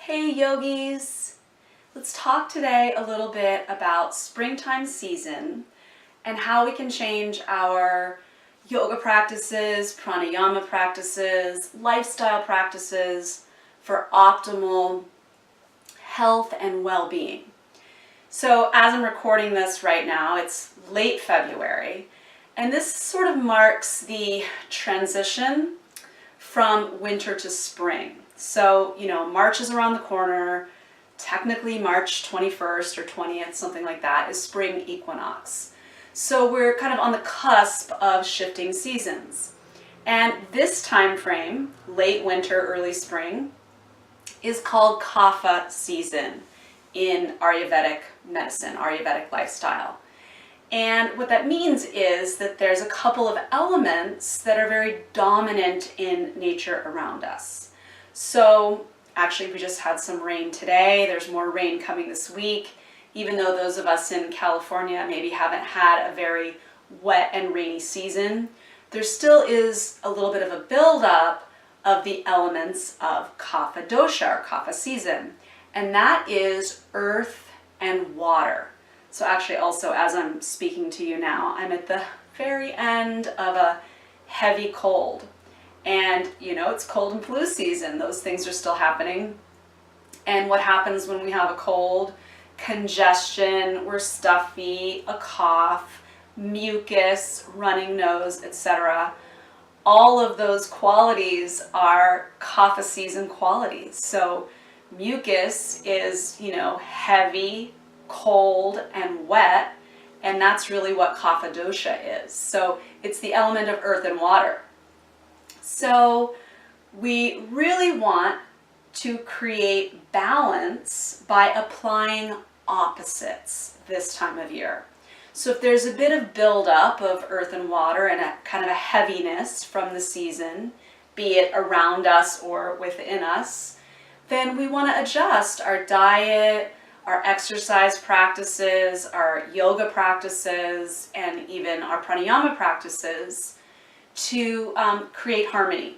Hey yogis! Let's talk today a little bit about springtime season and how we can change our yoga practices, pranayama practices, lifestyle practices for optimal health and well-being. So as I'm recording this right now, it's late February, and this sort of marks the transition from winter to spring. So, March is around the corner. Technically March 21st or 20th, something like that, is spring equinox. So we're kind of on the cusp of shifting seasons. And this time frame, late winter, early spring, is called Kapha season in Ayurvedic medicine, Ayurvedic lifestyle. And what that means is that there's a couple of elements that are very dominant in nature around us. So actually we just had some rain today. There's more rain coming this week. Even though those of us in California maybe haven't had a very wet and rainy season, there still is a little bit of a buildup of the elements of Kapha dosha or Kapha season. And that is earth and water. So actually also as I'm speaking to you now, I'm at the very end of a heavy cold. And it's cold and flu season. Those things are still happening. And what happens when we have a cold? Congestion, we're stuffy, a cough, mucus, running nose, etc. All of those qualities are Kapha season qualities. So mucus is, heavy, cold, and wet, and that's really what Kapha dosha is. So it's the element of earth and water. So we really want to create balance by applying opposites this time of year. So if there's a bit of buildup of earth and water and a kind of a heaviness from the season, be it around us or within us, then we want to adjust our diet, our exercise practices, our yoga practices, and even our pranayama practices to create harmony.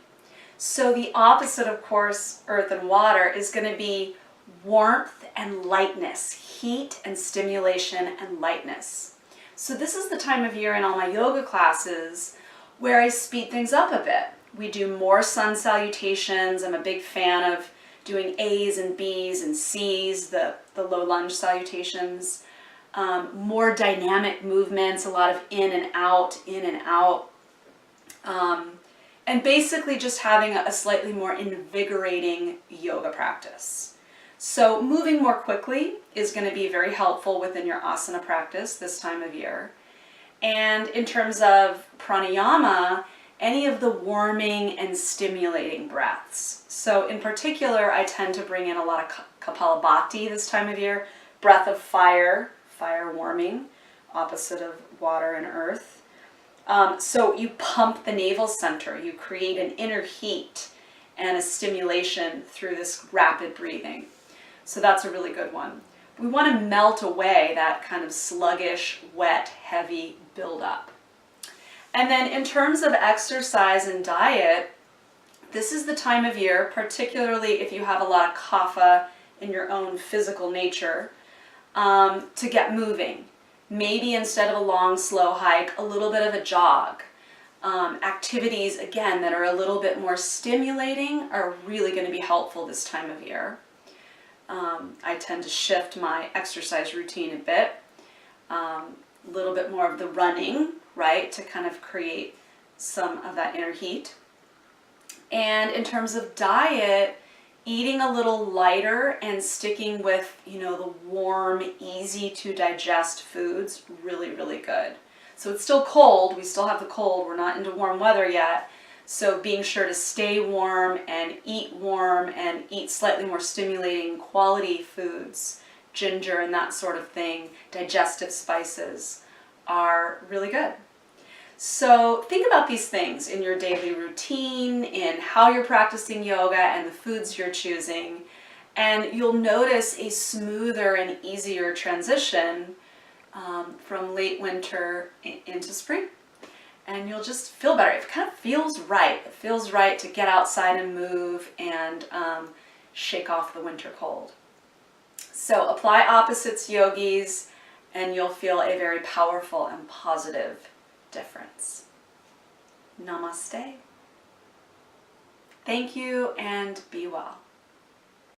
So the opposite, of course, earth and water, is going to be warmth and lightness, heat and stimulation and lightness. So this is the time of year in all my yoga classes where I speed things up a bit. We do more sun salutations. I'm a big fan of doing A's and B's and C's, the low lunge salutations. More dynamic movements, a lot of in and out, in and out. And basically just having a slightly more invigorating yoga practice. So moving more quickly is going to be very helpful within your asana practice this time of year. And in terms of pranayama, any of the warming and stimulating breaths. So in particular, I tend to bring in a lot of Kapalabhati this time of year, breath of fire, fire warming, opposite of water and earth. So you pump the navel center, you create an inner heat and a stimulation through this rapid breathing. So that's a really good one. We want to melt away that kind of sluggish, wet, heavy buildup. And then in terms of exercise and diet, this is the time of year, particularly if you have a lot of kapha in your own physical nature, to get moving. Maybe instead of a long, slow hike, a little bit of a jog. Activities, again, that are a little bit more stimulating are really going to be helpful this time of year. I tend to shift my exercise routine a bit. A little bit more of the running, right, to kind of create some of that inner heat. And in terms of diet, eating a little lighter and sticking with, the warm, easy to digest foods, really, really good. So it's still cold, we still have the cold, we're not into warm weather yet. So being sure to stay warm and eat slightly more stimulating quality foods, ginger and that sort of thing, digestive spices are really good. So think about these things in your daily routine, in how you're practicing yoga and the foods you're choosing, and you'll notice a smoother and easier transition from late winter into spring. And you'll just feel better. It kind of feels right. It feels right to get outside and move and shake off the winter cold. So apply opposites, yogis, and you'll feel a very powerful and positive difference. Namaste. Thank you and be well.